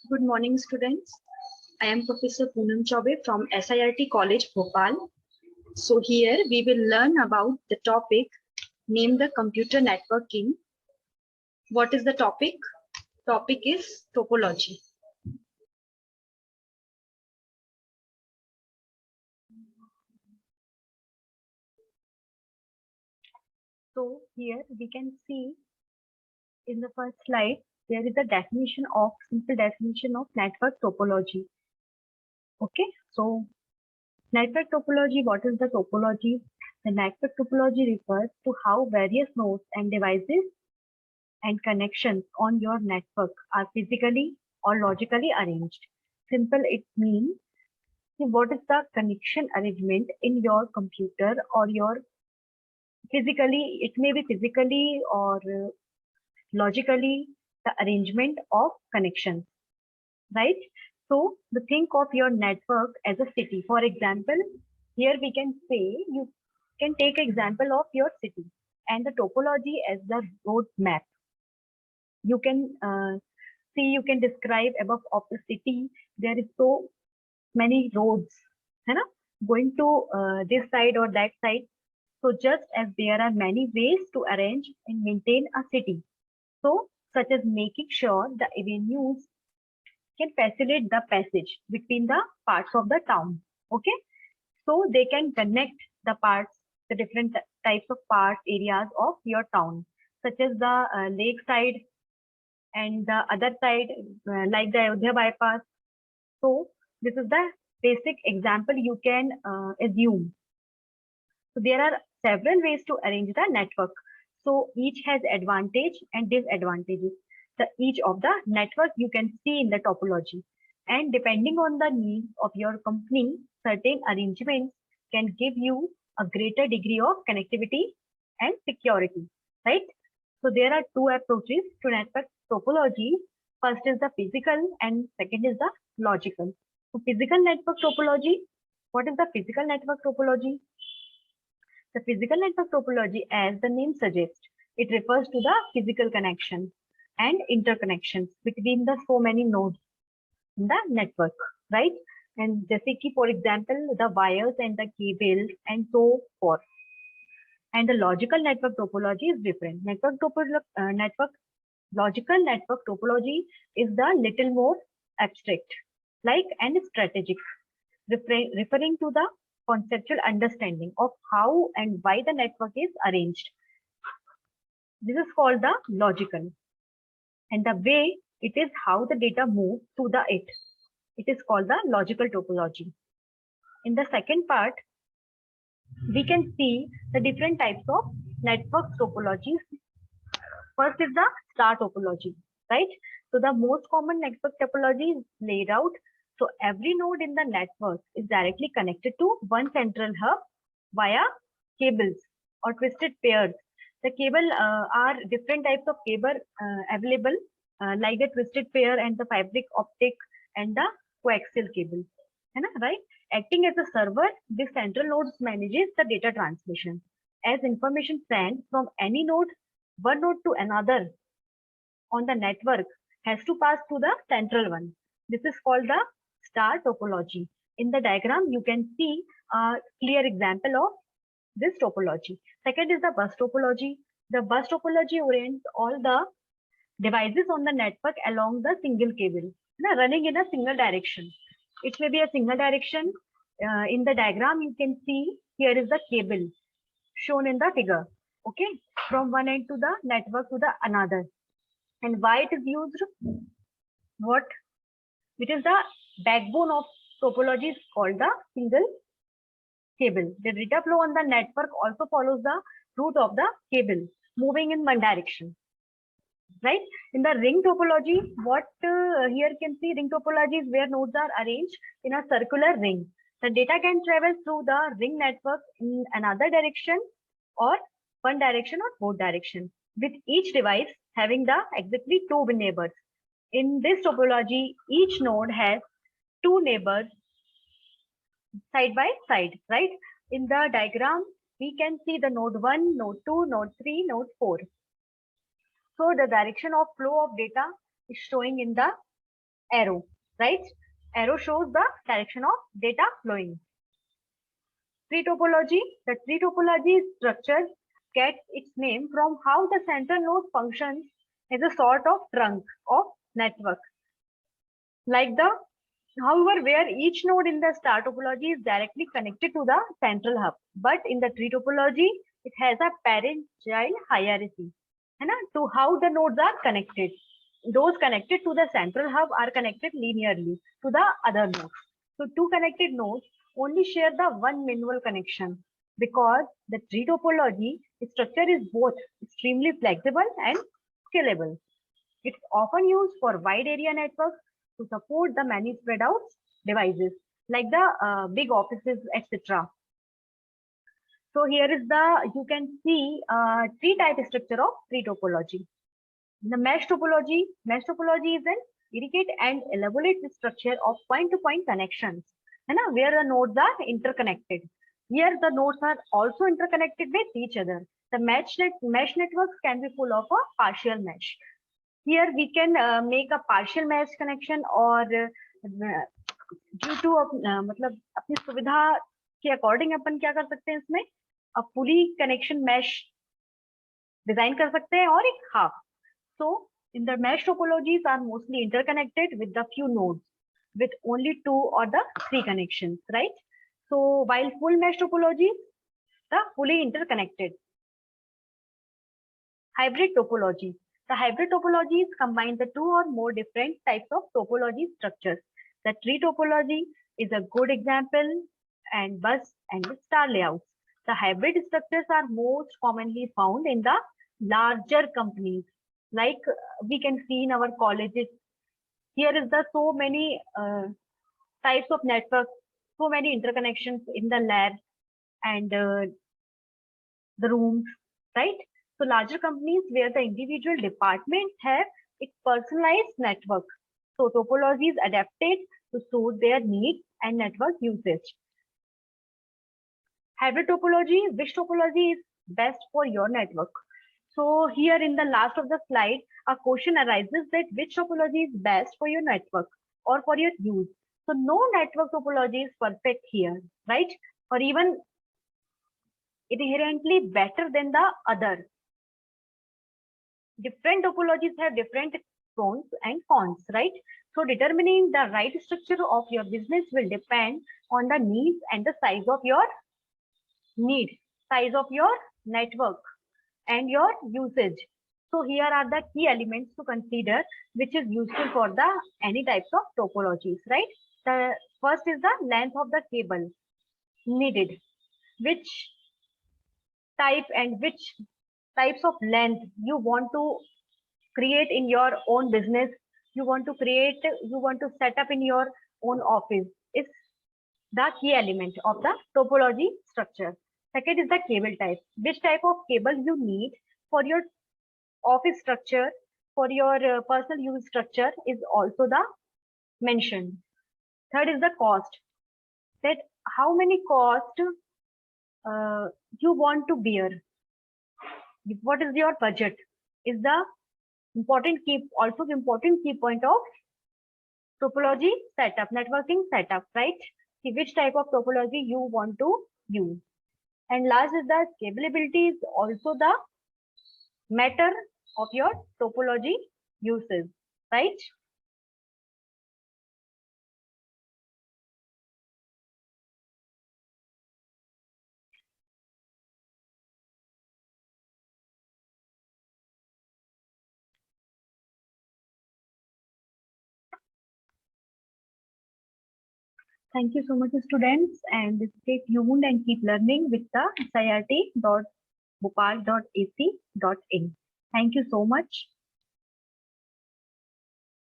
Good morning, students. I am Professor Poonam Chaube from SIRT College, Bhopal. So here we will learn about the topic, name the computer networking. What is the topic? Topic is topology. So here we can see in the first slide, there is a simple definition of network topology. Okay, so network topology, what is the topology? The network topology refers to how various nodes and devices and connections on your network are physically or logically arranged. Simple, it means what is the connection arrangement in your computer or your physically, it may be physically or logically the arrangement of connections, right? So the think of your network as a city. For example, here we can say you can take example of your city and the topology as the road map. You can see, you can describe above of the city. There is so many roads, है ना? Going to this side or that side. So just as there are many ways to arrange and maintain a city, so such as making sure the avenues can facilitate the passage between the parts of the town. Okay, so they can connect the parts, the different types of parts, areas of your town, such as the lake side and the other side, like the Ayodhya bypass. So this is the basic example you can assume. So there are several ways to arrange the network. So each has advantage and disadvantages. Each of the network you can see in the topology. And depending on the needs of your company, certain arrangements can give you a greater degree of connectivity and security, right? So there are two approaches to network topology. First is the physical and second is the logical. So physical network topology. What is the physical network topology? The physical network topology, as the name suggests, it refers to the physical connection and interconnections between the so many nodes in the network, right? And जैसे कि for example, the wires and the cables and so forth. And the logical network topology is different. Logical network topology is the little more abstract, like and strategic, referring to the conceptual understanding of how and why the network is arranged. This is called the logical. And the way it is how the data move to the it. It is called the logical topology. In the second part, we can see the different types of network topologies. First is the star topology, right? So the most common network topology is laid out. So every node in the network is directly connected to one central hub via cables or twisted pairs. The cable are different types of cable available, like the twisted pair and the fiber optic and the coaxial cable. Right? Acting as a server, this central node manages the data transmission. As information sent from any node, one node to another on the network has to pass to the central one. This is called the star topology. In the diagram, you can see a clear example of this topology. Second is the bus topology. The bus topology orients all the devices on the network along the single cable, running in a single direction. It may be a single direction. In the diagram, you can see here is the cable shown in the figure. Okay, from one end to the network to the another. And why it is used? What? It is the backbone of topology is called the single cable. The data flow on the network also follows the route of the cable moving in one direction. Right? In the ring topology, what here you can see ring topology is where nodes are arranged in a circular ring. The data can travel through the ring network in another direction or one direction or both directions, with each device having the exactly two neighbors. In this topology, each node has two neighbors side by side, right? In the diagram, we can see the node 1, node 2, node 3, node 4. So the direction of flow of data is showing in the arrow, right? Arrow shows the direction of data flowing. Tree topology. The tree topology structure gets its name from how the central node functions as a sort of trunk of network. Like the, however, where each node in the star topology is directly connected to the central hub, but in the tree topology, it has a parent-child hierarchy, to how the nodes are connected. Those connected to the central hub are connected linearly to the other nodes. So two connected nodes only share the one manual connection because the tree topology structure is both extremely flexible and scalable. It's often used for wide area networks to support the many spread out devices like the big offices, etc. So here is the, you can see three type structure of tree topology. The mesh topology is an intricate and elaborate structure of point-to-point connections, where the nodes are interconnected. Here the nodes are also interconnected with each other. The mesh networks can be full of a partial mesh. Here we can make a partial mesh connection or due to मतलब अपनी सुविधा के according अपन क्या कर सकते हैं इसमें fully connection mesh design कर सकते हैं और एक half. So in the mesh topologies are mostly interconnected with the few nodes with only 2 or the 3 connections, right? So while full mesh topologies are fully interconnected. Hybrid topology. The hybrid topologies combine the two or more different types of topology structures. The tree topology is a good example, and bus and star layouts. The hybrid structures are most commonly found in the larger companies, like we can see in our colleges. Here is the so many types of networks, so many interconnections in the lab and the rooms, right? So larger companies where the individual departments have its personalized network. So topology is adapted to suit their needs and network usage. Hybrid topology, which topology is best for your network? So here in the last of the slide, a question arises that which topology is best for your network or for your use. So no network topology is perfect here, right? Or even inherently better than the other. Different topologies have different pros and cons, right? So determining the right structure of your business will depend on the needs and the size of your network and your usage. So here are the key elements to consider which is useful for the any types of topologies, right? The first is the length of the cable needed, which type and which types of length you want to create in your own business, you want to set up in your own office is the key element of the topology structure. Second is the cable type. Which type of cable you need for your office structure, for your personal use structure is also the mentioned. Third is the cost. That how many cost you want to bear. What is your budget? Is the important key point of topology setup, networking setup, right? See which type of topology you want to use. And last is the scalability is also the matter of your topology uses, right? Thank you so much, students, and stay tuned and keep learning with the sirt.bhopal.ac.in. Thank you so much.